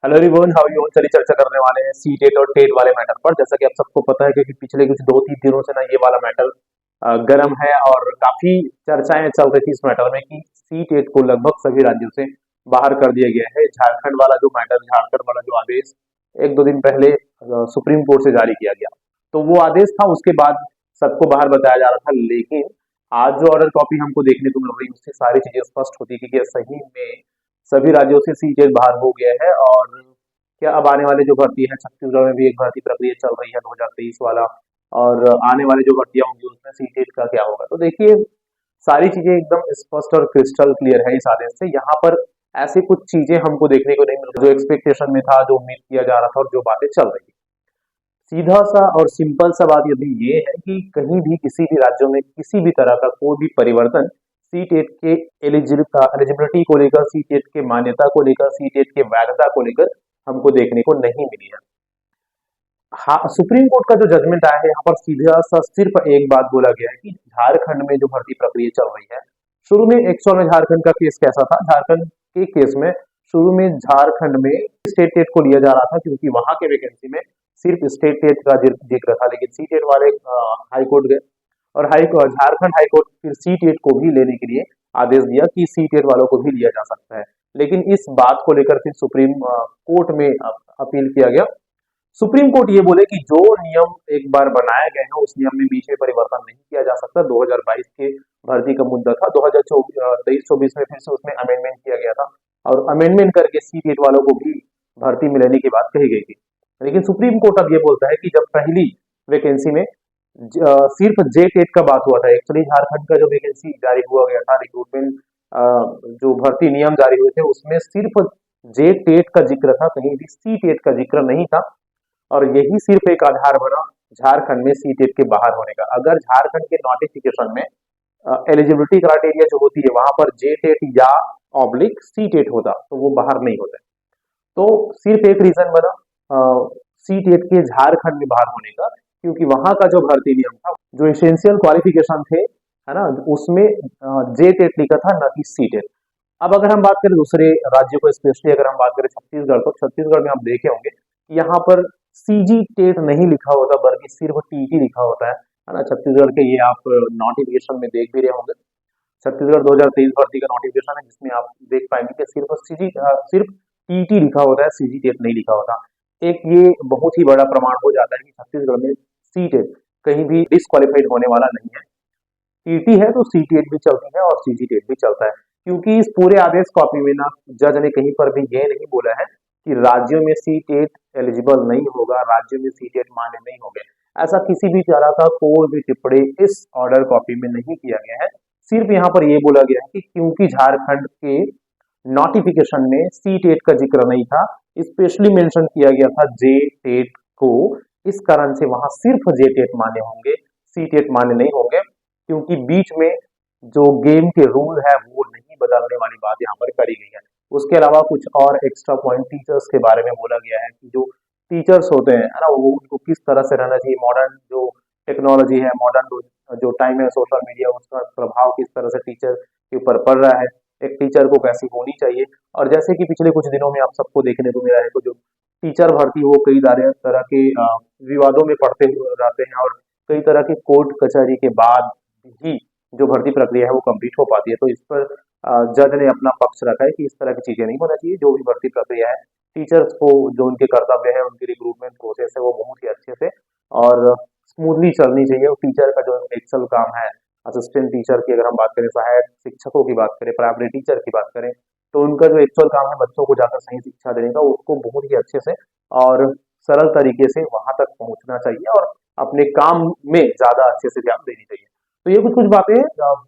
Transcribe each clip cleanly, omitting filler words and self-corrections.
Hello everyone, how you? चलिए चर्चा करने वाले हैं सी टेट और टेट वाले मैटर पर। जैसा कि आप सबको पता है कि पिछले कुछ 2-3 दिनों से ना ये वाला मैटर गर्म है और काफी चर्चाएं चल रही थी इस मैटर में कि सी टेट को लगभग सभी राज्यों से बाहर कर दिया गया है। झारखंड वाला जो मैटर, झारखंड वाला जो आदेश 1-2 दिन पहले सुप्रीम कोर्ट से जारी किया गया, तो वो आदेश था, उसके बाद सबको बाहर बताया जा रहा था। लेकिन आज जो ऑर्डर कॉपी हमको देखने को मिल रही है उससे सारी चीजें स्पष्ट होती है कि क्या सही में सभी राज्यों से सीटेट बाहर हो गया है। और क्या अब आने वाले जो भर्ती है, छत्तीसगढ़ में भी एक भर्ती प्रक्रिया चल रही है 2023 वाला, और आने वाली जो भर्तियां होंगी उसमें सीटेट का क्या होगा। तो देखिए, सारी चीजें एकदम स्पष्ट और क्रिस्टल क्लियर है इस आदेश से। यहाँ पर ऐसी कुछ चीजें हमको देखने को नहीं मिल रही जो एक्सपेक्टेशन में था, जो उम्मीद किया जा रहा था और जो बातें चल रही थी। सीधा सा और सिंपल सा बात यदि ये है कि कहीं भी किसी भी राज्यों में किसी भी तरह का कोई भी परिवर्तन सी टेट के एलिजिबिलिटी को लेकर, सी टेट के मान्यता को लेकर, सी टेट के वैधता को लेकर हमको देखने को नहीं मिली है। हाँ, सुप्रीम कोर्ट का जो जजमेंट आया है यहाँ पर सीधा सा सिर्फ एक बात बोला गया है कि झारखंड में जो भर्ती प्रक्रिया चल रही है, शुरू में एक्चुअल में झारखंड का केस कैसा था, झारखंड के केस में शुरू में झारखंड में स्टेट टेट को लिया जा रहा था क्योंकि वहां के वैकेंसी में सिर्फ स्टेट टेट का जिक्र था। लेकिन सी टेट वाले हाई कोर्ट गए और झारखंड हाई कोर्ट फिर सी टेट को भी लेने के लिए आदेश दिया कि सी टेट वालों को भी लिया जा सकता है। लेकिन इस बात को लेकर फिर सुप्रीम कोर्ट में अपील किया गया। सुप्रीम कोर्ट ये बोले कि जो नियम एक बार बनाए गए हैं उस नियम में बीच में परिवर्तन नहीं किया जा सकता। 2022 के भर्ती का मुद्दा था, 2023-24 में फिर से उसमें अमेंडमेंट किया गया था और अमेंडमेंट करके सी टेट वालों को भी भर्ती में लेने की बात कही गई थी। लेकिन सुप्रीम कोर्ट अब ये बोलता है कि जब पहली वैकेंसी में सिर्फ जे टेट का बात हुआ था, एक्चुअली झारखंड का जो वैकेंसी जारी हुआ गया था, रिक्रूटमेंट जो भर्ती नियम जारी हुए थे उसमें सिर्फ जे टेट का जिक्र था, कहीं भी सी टेट का जिक्र नहीं था। और यही सिर्फ एक आधार बना झारखंड में सी टेट के बाहर होने का। अगर झारखंड के नोटिफिकेशन में एलिजिबिलिटी क्राइटेरिया जो होती है वहां पर जे टेट या ऑब्लिक सी टेट होता तो वो बाहर नहीं होता। तो सिर्फ एक रीजन बना सी टेट के झारखंड में बाहर होने का, क्योंकि वहां का जो भर्ती नियम था, जो एसेंशियल क्वालिफिकेशन थे, है ना, उसमें जे टेट लिखा था, ना कि सी टेट। अब अगर हम बात करें दूसरे राज्यों को, स्पेशली अगर हम बात करें छत्तीसगढ़, तो छत्तीसगढ़ में आप देखे होंगे कि यहाँ पर सीजी टेट नहीं लिखा होता बल्कि सिर्फ टीटी लिखा होता है ना। छत्तीसगढ़ के ये आप नोटिफिकेशन में देख भी रहे होंगे। छत्तीसगढ़ 2023 भर्ती का नोटिफिकेशन है जिसमें आप देख पाएंगे कि सिर्फ टीटी लिखा होता है, सीजी टेट नहीं लिखा होता। एक ये बहुत ही बड़ा प्रमाण हो जाता है कि छत्तीसगढ़ में सी टेट कहीं भी डिस्क्वालिफाइड होने वाला नहीं है। टीटी है तो सी टेट भी चलती है और सीजी टेट भी चलता है, क्योंकि इस पूरे आदेश कॉपी में ना जज ने कहीं पर भी ये नहीं बोला है कि राज्यों में सी टेट एलिजिबल नहीं होगा, राज्यों में सी टेट मान्य नहीं होंगे। ऐसा किसी भी तरह का कोई भी टिप्पणी इस ऑर्डर कॉपी में नहीं किया गया है। सिर्फ यहाँ पर यह बोला गया है कि क्योंकि झारखंड के नोटिफिकेशन में सी टेट का जिक्र नहीं था, स्पेशली मेंशन किया गया था जे टेट को, इस कारण से वहां सिर्फ जे टेट मान्य होंगे, सी टेट मान्य नहीं होंगे। क्योंकि बीच में जो गेम के रूल है वो नहीं बदलने वाली बात यहाँ पर करी गई है। उसके अलावा कुछ और एक्स्ट्रा पॉइंट टीचर्स के बारे में बोला गया है कि जो टीचर्स होते हैं, है ना, वो उनको किस तरह से रहना चाहिए। मॉडर्न जो टेक्नोलॉजी है, मॉडर्न जो टाइम है, सोशल मीडिया, उसका प्रभाव किस तरह से टीचर के ऊपर पड़ रहा है, एक टीचर को कैसी होनी चाहिए। और जैसे कि पिछले कुछ दिनों में आप सबको देखने को मिला है तो जो टीचर भर्ती हो कई तरह के विवादों में पड़ते हुए रहते हैं और कई तरह की कोर्ट कचहरी के बाद ही जो भर्ती प्रक्रिया है वो कंप्लीट हो पाती है। तो इस पर जज ने अपना पक्ष रखा है कि इस तरह की चीजें नहीं होना चाहिए। जो भी भर्ती प्रक्रिया है, टीचर्स को जो उनके कर्तव्य है, उनकी रिक्रूटमेंट प्रोसेस है, वो बहुत ही अच्छे से और स्मूथली चलनी चाहिए। और टीचर का जो एक्चुअल काम है, असिस्टेंट टीचर की अगर हम बात करें, सहायक शिक्षकों की बात करें, प्राइमरी टीचर की बात करें, तो उनका जो एक्चुअल काम है बच्चों को जाकर सही शिक्षा देने का, उसको बहुत ही अच्छे से और सरल तरीके से वहां तक पहुंचना चाहिए और अपने काम में ज्यादा अच्छे से ध्यान देनी चाहिए। तो ये कुछ कुछ बातें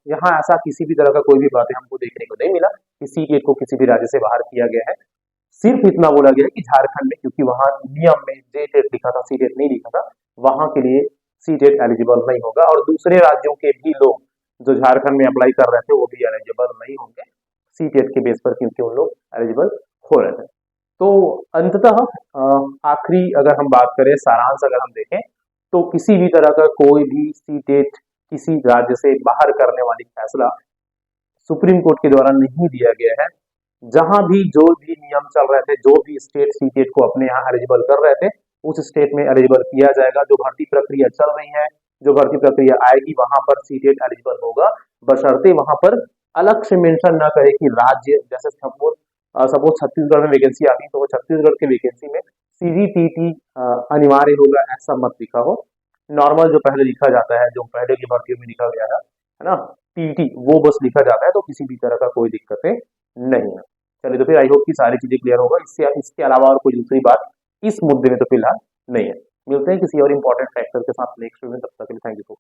यहाँ ऐसा किसी भी तरह का कोई भी बातें हमको देखने को नहीं मिला कि सी टेट को किसी भी राज्य से बाहर किया गया है। सिर्फ इतना बोला गया है कि झारखंड में, क्योंकि वहां नियम में जे टेट लिखा था, सी टेट नहीं लिखा था, वहां के लिए सी टेट एलिजिबल नहीं होगा और दूसरे राज्यों के भी लोग जो झारखंड में अप्लाई कर रहे थे वो भी एलिजिबल नहीं होंगे सी टेट के बेस पर, क्योंकि उन लोग एलिजिबल हो रहे थे। तो अंततः आखिरी अगर हम बात करें, सारांश अगर हम देखें, तो किसी भी तरह का कोई भी सी टेट किसी राज्य से बाहर करने वाली फैसला सुप्रीम कोर्ट के द्वारा नहीं दिया गया है। जहां भी जो भी नियम चल रहे थे, जो भी स्टेट सीटेट को अपने यहाँ एलिजिबल कर रहे थे, उस स्टेट में एलिजिबल किया जाएगा। जो भर्ती प्रक्रिया चल रही है, जो भर्ती प्रक्रिया आएगी, वहां पर सीटेट एलिजिबल होगा, बशर्ते वहां पर अलग से मेंशन ना करे कि राज्य, जैसे सपोज छत्तीसगढ़ में वैकेंसी आती है, तो वो छत्तीसगढ़ की वैकेंसी में सीजीटीटी अनिवार्य होगा, ऐसा मत लिखा हो। नॉर्मल जो पहले लिखा जाता है, जो पहले की भर्तियों में लिखा गया है ना, टीटी, वो बस लिखा जाता है, तो किसी भी तरह का कोई दिक्कतें नहीं है। चलिए, तो फिर आई होप कि सारी चीजें क्लियर होगा। इससे इसके अलावा और कोई दूसरी बात इस मुद्दे में तो फिलहाल नहीं है। मिलते हैं किसी और इंपॉर्टेंट फैक्टर के साथ नेक्स्ट वीडियो में, तब तक के लिए थैंक यू।